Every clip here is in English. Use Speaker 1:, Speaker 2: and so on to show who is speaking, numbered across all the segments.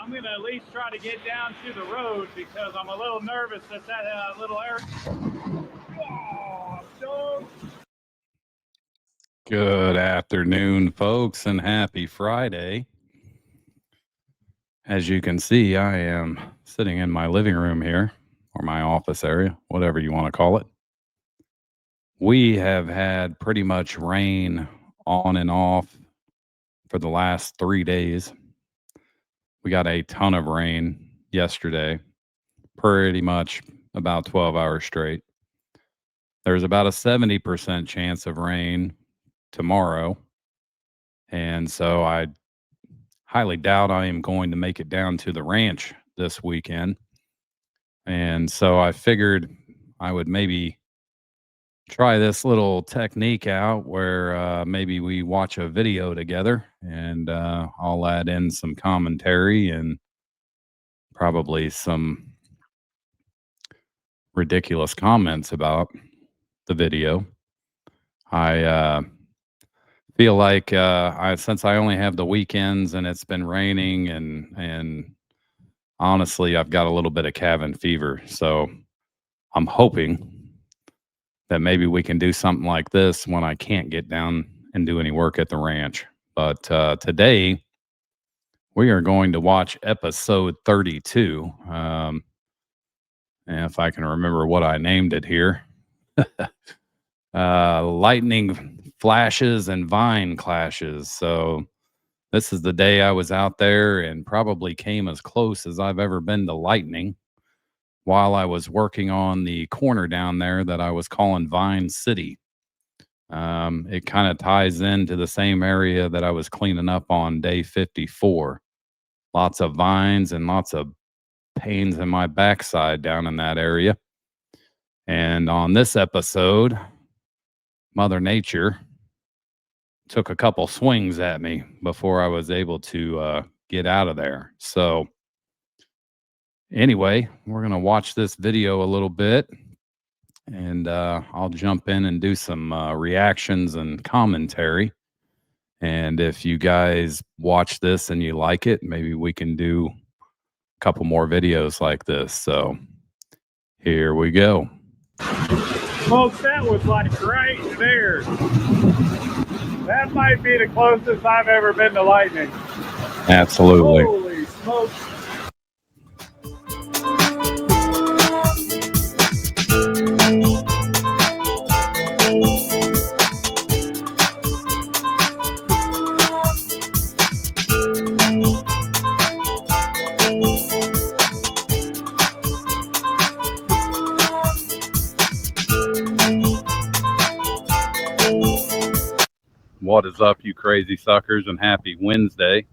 Speaker 1: I'm going to at least try to get down to the road because I'm a little nervous that little area. Oh, so...
Speaker 2: Good afternoon, folks, and happy Friday. As you can see, I am sitting in my living room here, or my office area, whatever you want to call it. We have had pretty much rain on and off for the last 3 days. We got a ton of rain yesterday, pretty much about 12 hours straight. There's about a 70% chance of rain tomorrow. And so I highly doubt I am going to make it down to the ranch this weekend. And so I figured I would maybe try this little technique out where maybe we watch a video together and I'll add in some commentary and probably some ridiculous comments about the video. I feel like since I only have the weekends and it's been raining and honestly, I've got a little bit of cabin fever. So I'm hoping that maybe we can do something like this when I can't get down and do any work at the ranch. But today we are going to watch episode 32. And if I can remember what I named it here. Lightning flashes and vine clashes. So this is the day I was out there and probably came as close as I've ever been to lightning while I was working on the corner down there that I was calling Vine City. It kind of ties into the same area that I was cleaning up on day 54. Lots of vines and lots of pains in my backside down in that area. And on this episode, Mother Nature took a couple swings at me before I was able to get out of there. So anyway, we're going to watch this video a little bit and I'll jump in and do some reactions and commentary. And if you guys watch this and you like it, maybe we can do a couple more videos like this. So here we go.
Speaker 1: Folks, that was like right there. That might be the closest I've ever been to lightning.
Speaker 2: Absolutely.
Speaker 1: Holy smokes.
Speaker 2: What is up, you crazy suckers, and happy Wednesday.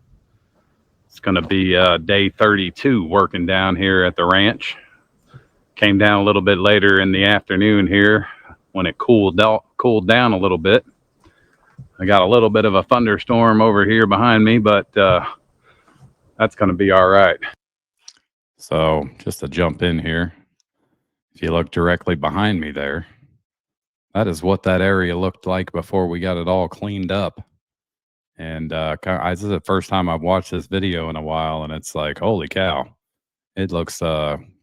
Speaker 2: It's going to be day 32 working down here at the ranch. Came down a little bit later in the afternoon here when it cooled down a little bit. I got a little bit of a thunderstorm over here behind me, but that's going to be all right. So just to jump in here, if you look directly behind me there, that is what that area looked like before we got it all cleaned up. And this is the first time I've watched this video in a while, and it's like, holy cow, it looks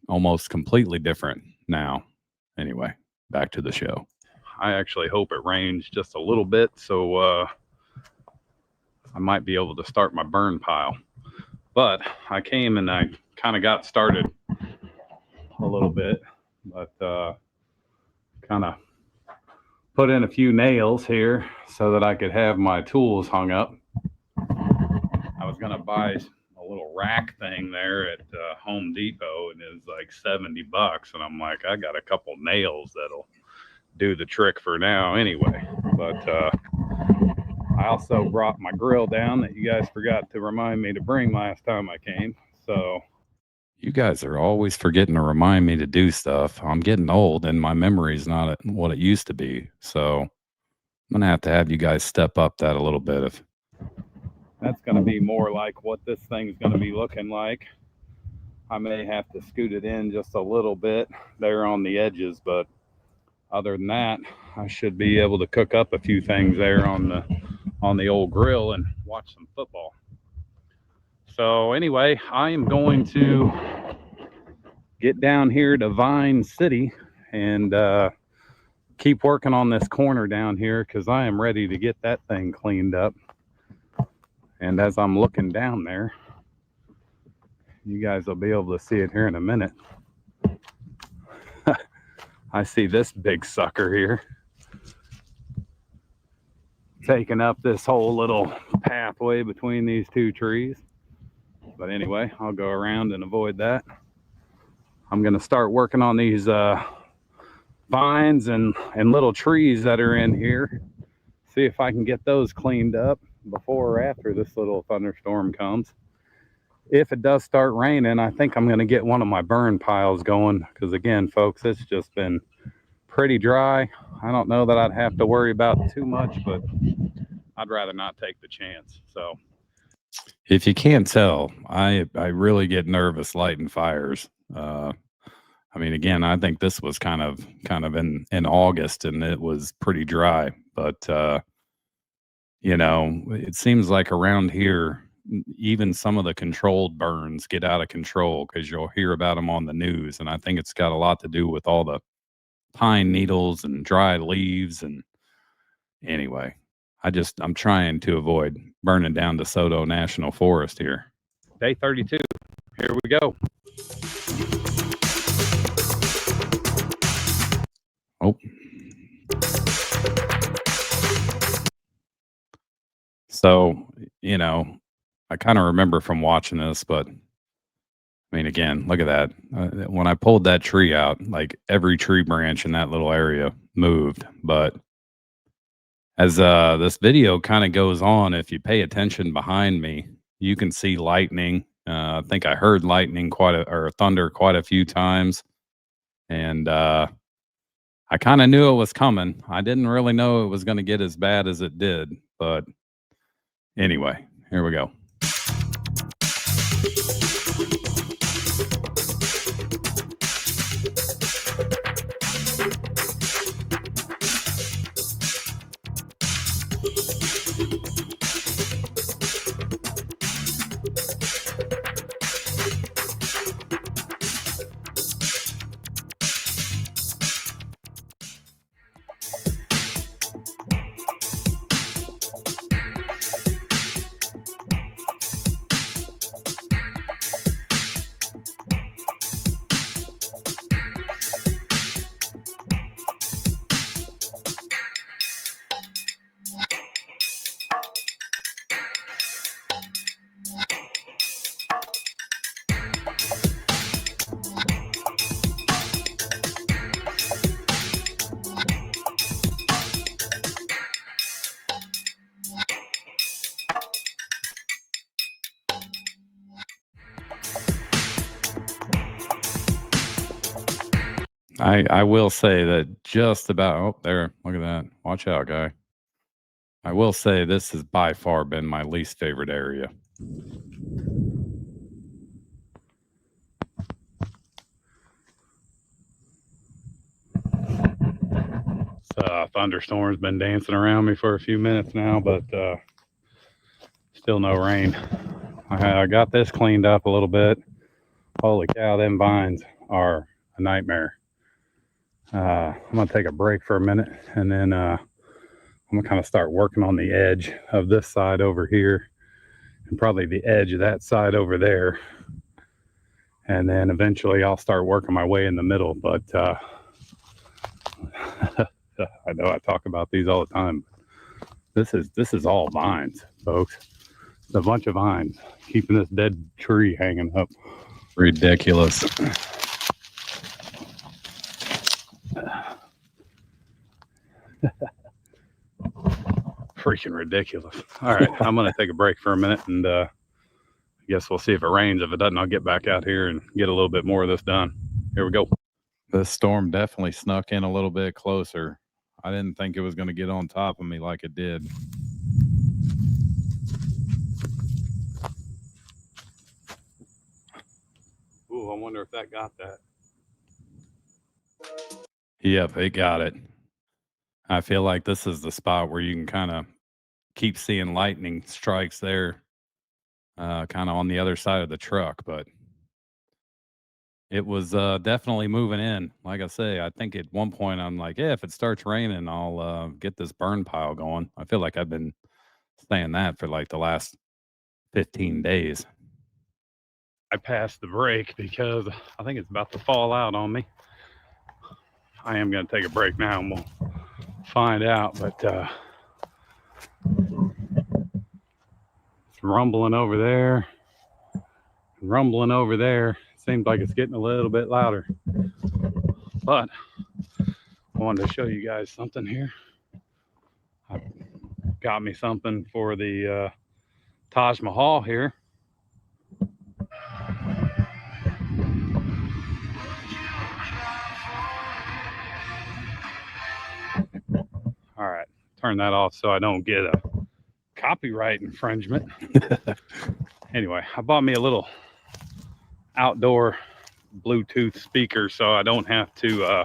Speaker 2: almost completely different now. Anyway, back to the show. I actually hope it rains just a little bit, so I might be able to start my burn pile. But I came and I kind of got started a little bit, but kind of put in a few nails here so that I could have my tools hung up. I was going to buy a little rack thing there at Home Depot, and it's like $70. And I'm like, I got a couple nails that'll do the trick for now anyway. But I also brought my grill down that you guys forgot to remind me to bring last time I came. So you guys are always forgetting to remind me to do stuff. I'm getting old and my memory's not what it used to be. So I'm going to have you guys step up that a little bit. If that's going to be more like what this thing's going to be looking like. I may have to scoot it in just a little bit there on the edges, but other than that, I should be able to cook up a few things there on the old grill and watch some football. So anyway, I am going to get down here to Vine City and keep working on this corner down here because I am ready to get that thing cleaned up. And as I'm looking down there, you guys will be able to see it here in a minute. I see this big sucker here taking up this whole little pathway between these two trees. But anyway, I'll go around and avoid that. I'm going to start working on these vines and little trees that are in here. See if I can get those cleaned up before or after this little thunderstorm comes. If it does start raining, I think I'm going to get one of my burn piles going because, again, folks, it's just been pretty dry. I don't know that I'd have to worry about too much, but I'd rather not take the chance. So if you can't tell, I really get nervous lighting fires. I mean, again, I think this was kind of in August and it was pretty dry, but you know, it seems like around here, even some of the controlled burns get out of control because you'll hear about them on the news. And I think it's got a lot to do with all the pine needles and dry leaves. And anyway, I'm trying to avoid burning down DeSoto National Forest here. Day 32. Here we go. Oh. So, you know, I kind of remember from watching this, but I mean, again, look at that. When I pulled that tree out, like every tree branch in that little area moved. But as this video kind of goes on, if you pay attention behind me, you can see lightning. I think I heard lightning or thunder quite a few times. And I kind of knew it was coming. I didn't really know it was going to get as bad as it did. But anyway, here we go. I will say that just about, oh, there, look at that. Watch out, guy. I will say this has by far been my least favorite area. Thunderstorm's been dancing around me for a few minutes now, but still no rain. I got this cleaned up a little bit. Holy cow, them vines are a nightmare. I'm going to take a break for a minute, and then I'm going to kind of start working on the edge of this side over here, and probably the edge of that side over there. And then eventually I'll start working my way in the middle. But I know I talk about these all the time. This is all vines, folks. It's a bunch of vines keeping this dead tree hanging up. Ridiculous. Freaking ridiculous. All right, I'm going to take a break for a minute, and I guess we'll see if it rains. If it doesn't, I'll get back out here and get a little bit more of this done. Here we go. This storm definitely snuck in a little bit closer. I didn't think it was going to get on top of me like it did. Ooh, I wonder if that got that. Yep, it got it. I feel like this is the spot where you can kind of keep seeing lightning strikes there. kind of on the other side of the truck, but it was definitely moving in. Like I say, I think at one point I'm like, yeah, if it starts raining, I'll get this burn pile going. I feel like I've been saying that for like the last 15 days. I passed the brake because I think it's about to fall out on me. I am going to take a break now and we'll find out, but it's rumbling over there, rumbling over there. Seems like it's getting a little bit louder, but I wanted to show you guys something here. I got me something for the Taj Mahal here. All right, turn that off so I don't get a copyright infringement. Anyway, I bought me a little outdoor Bluetooth speaker so I don't have to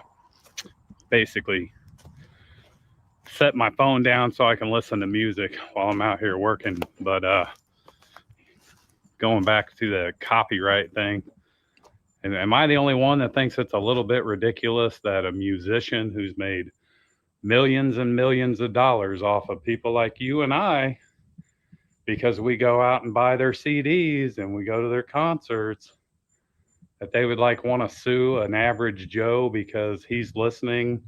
Speaker 2: basically set my phone down so I can listen to music while I'm out here working. But going back to the copyright thing, and am I the only one that thinks it's a little bit ridiculous that a musician who's made millions and millions of dollars off of people like you and I, because we go out and buy their CDs and we go to their concerts, that they would like want to sue an average Joe because he's listening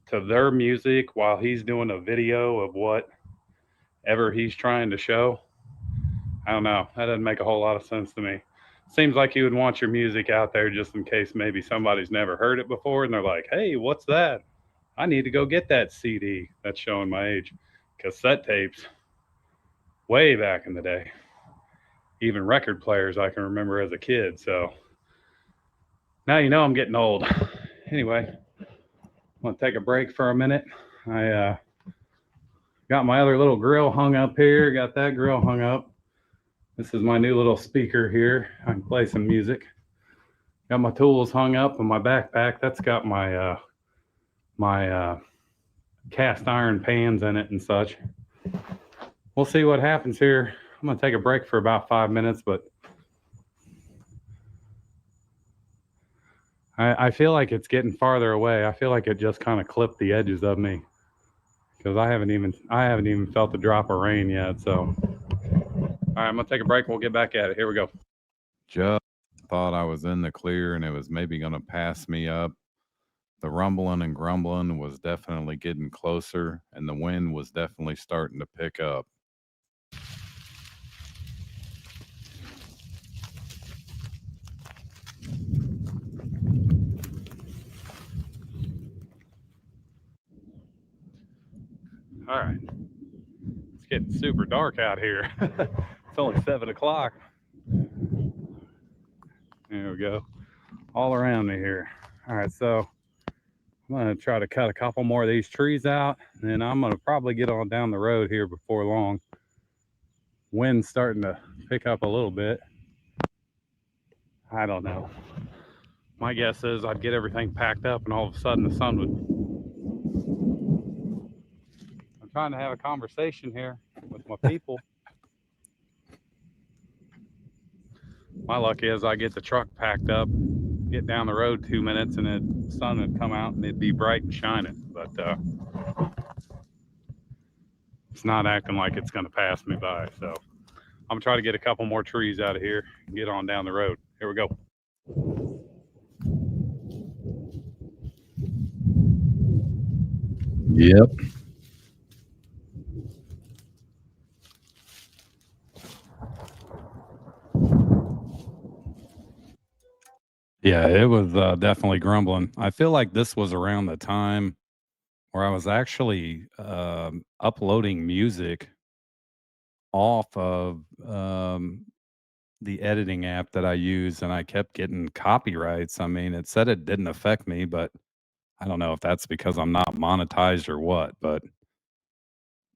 Speaker 2: to their music while he's doing a video of whatever he's trying to show? I don't know. That doesn't make a whole lot of sense to me. Seems like you would want your music out there just in case maybe somebody's never heard it before and they're like, hey, what's that? I need to go get that CD. That's showing my age. Cassette tapes, way back in the day. Even record players I can remember as a kid. So now you know I'm getting old. Anyway, I'm going to take a break for a minute. I got my other little grill hung up here. Got that grill hung up. This is my new little speaker here. I can play some music. Got my tools hung up in my backpack. That's got my cast iron pans in it and such. We'll see what happens here. I'm gonna take a break for about 5 minutes, but I feel like it's getting farther away. I feel like it just kind of clipped the edges of me because I haven't even felt the drop of rain yet. So, all right, I'm gonna take a break. We'll get back at it. Here we go. Just thought I was in the clear and it was maybe gonna pass me up. The rumbling and grumbling was definitely getting closer, and the wind was definitely starting to pick up. All right, it's getting super dark out here. It's only 7 o'clock. There we go. All around me here. All right, so I'm going to try to cut a couple more of these trees out, and then I'm going to probably get on down the road here before long. Wind's starting to pick up a little bit. I don't know. My guess is I'd get everything packed up and all of a sudden the sun would... I'm trying to have a conversation here with my people. My luck is I get the truck packed up, get down the road 2 minutes, and the sun would come out and it'd be bright and shining. But it's not acting like it's going to pass me by. So I'm going to try to get a couple more trees out of here and get on down the road. Here we go. Yep. Yeah, it was definitely grumbling. I feel like this was around the time where I was actually uploading music off of the editing app that I use, and I kept getting copyrights. I mean, it said it didn't affect me, but I don't know if that's because I'm not monetized or what, but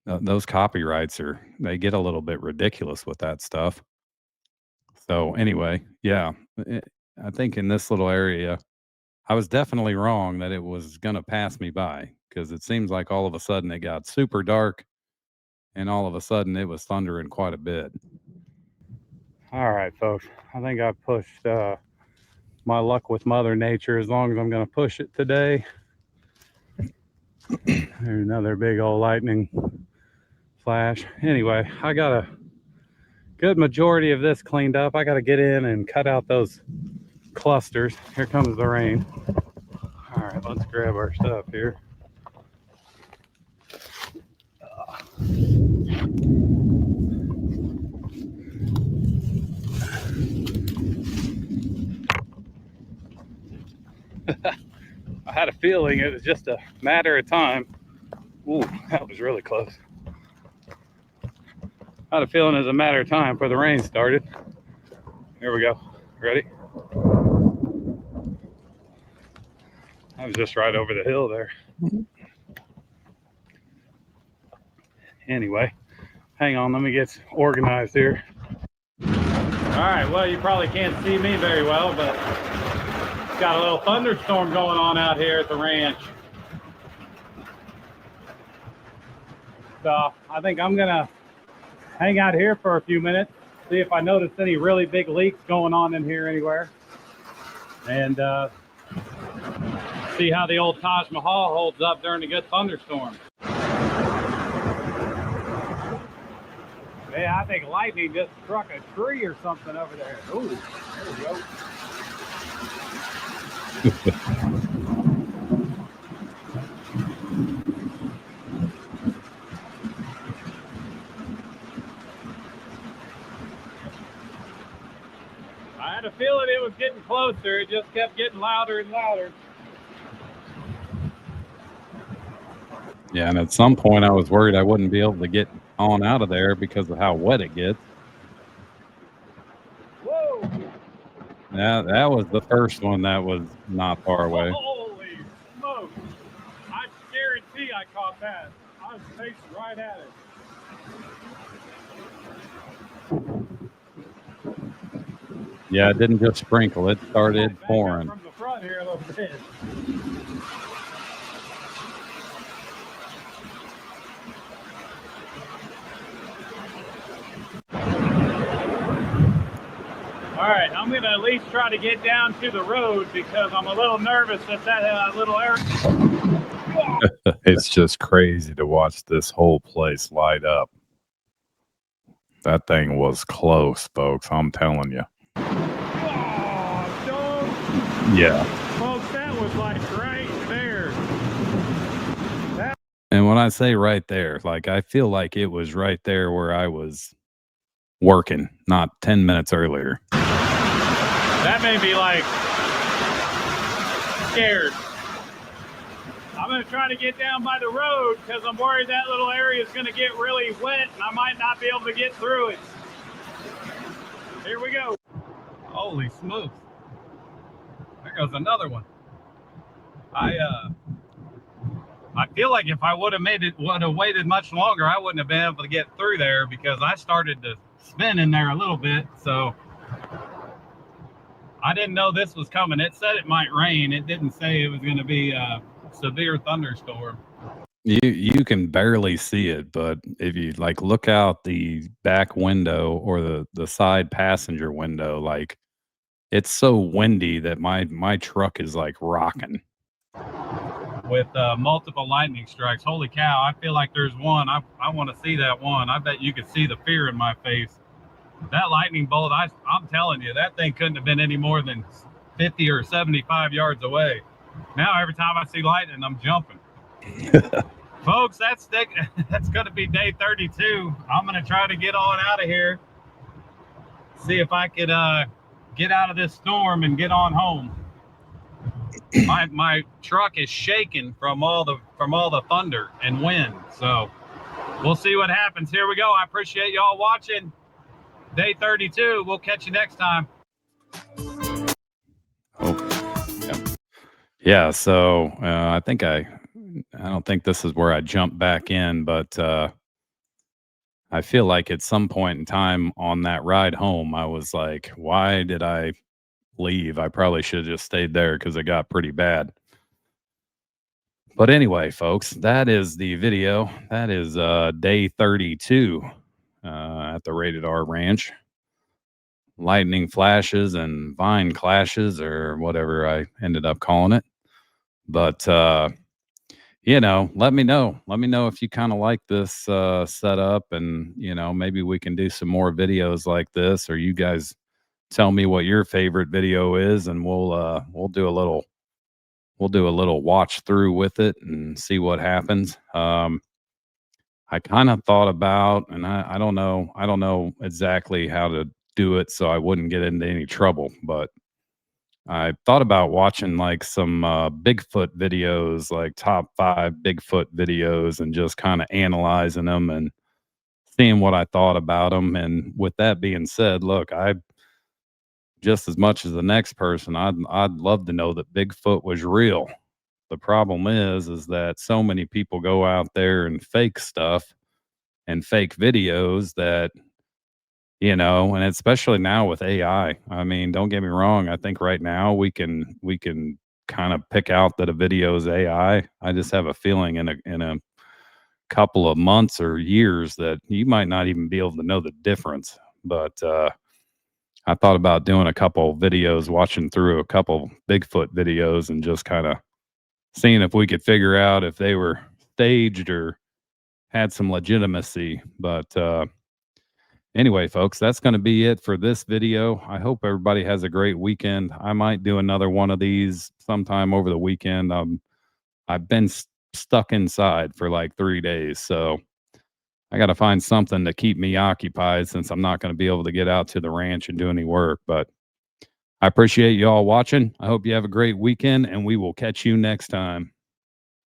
Speaker 2: those copyrights they get a little bit ridiculous with that stuff. So anyway, yeah, I think in this little area, I was definitely wrong that it was going to pass me by because it seems like all of a sudden it got super dark and all of a sudden it was thundering quite a bit. All right, folks. I think I've pushed my luck with Mother Nature as long as I'm going to push it today. There's another big old lightning flash. Anyway, I got a good majority of this cleaned up. I got to get in and cut out those clusters. Here comes the rain. All right, let's grab our stuff here. I had a feeling it was just a matter of time. Ooh, that was really close. I had a feeling it was a matter of time before the rain started. Here we go. Ready? I was just right over the hill there. Anyway, hang on, let me get organized here. All right, well, you probably can't see me very well, but got a little thunderstorm going on out here at the ranch. So I think I'm gonna hang out here for a few minutes, see if I notice any really big leaks going on in here anywhere, and see how the old Taj Mahal holds up during a good thunderstorm. Yeah, I think lightning just struck a tree or something over there. Ooh, there we go. I had a feeling it was getting closer. It just kept getting louder and louder. Yeah, and at some point I was worried I wouldn't be able to get on out of there because of how wet it gets. Whoa! Yeah, that was the first one that was not far away. Holy smokes! I guarantee I caught that. I was facing right at it. Yeah, it didn't just sprinkle, it started pouring. From the front here a little bit. All right, I'm going to at least try to get down to the road because I'm a little nervous that that little area. It's just crazy to watch this whole place light up. That thing was close, folks. I'm telling you. Oh, don't. Yeah. Folks, that was like right there. And when I say right there, like I feel like it was right there where I was working, not 10 minutes earlier. That made me like scared. I'm going to try to get down by the road because I'm worried that little area is going to get really wet and I might not be able to get through it. Here we go. Holy smokes. There goes another one. I feel like if I would have waited much longer, I wouldn't have been able to get through there because I started to spin in there a little bit. So I didn't know this was coming. It said it might rain. It didn't say it was going to be a severe thunderstorm. You can barely see it, but if you like look out the back window or the side passenger window, like it's so windy that my truck is like rocking. With multiple lightning strikes. Holy cow, I feel like there's one. I want to see that one. I bet you could see the fear in my face. That lightning bolt, I'm telling you, that thing couldn't have been any more than 50 or 75 yards away. Now every time I see lightning, I'm jumping. Folks, that's going to be day 32. I'm going to try to get on out of here. See if I could get out of this storm and get on home. My truck is shaking from all the thunder and wind. So we'll see what happens. Here we go. I appreciate y'all watching. Day 32. We'll catch you next time. Oh, yeah. So I think I don't think this is where I jump back in, but I feel like at some point in time on that ride home, I was like, why did I leave? I probably should have just stayed there because it got pretty bad. But anyway, folks, that is the video. That is day 32 at the Rated R Ranch. lightning flashes and vine clashes or whatever I ended up calling it. But let me know. Let me know if you kind of like this setup, and maybe we can do some more videos like this, or you guys tell me what your favorite video is, and we'll do a little watch through with it and see what happens. I kind of thought about, and I don't know exactly how to do it so I wouldn't get into any trouble, but I thought about watching like some Bigfoot videos, like top 5 Bigfoot videos, and just kind of analyzing them and seeing what I thought about them. And with that being said, look, I just as much as the next person, I'd love to know that Bigfoot was real. The problem is that so many people go out there and fake stuff and fake videos that, and especially now with AI. I mean, don't get me wrong. I think right now we can kind of pick out that a video is AI. I just have a feeling in a couple of months or years that you might not even be able to know the difference. But I thought about doing a couple videos, watching through a couple Bigfoot videos, and just kind of seeing if we could figure out if they were staged or had some legitimacy. But anyway, folks, that's going to be it for this video. I hope everybody has a great weekend. I might do another one of these sometime over the weekend. I've been stuck inside for like 3 days, so I got to find something to keep me occupied since I'm not going to be able to get out to the ranch and do any work. But I appreciate you all watching. I hope you have a great weekend, and we will catch you next time.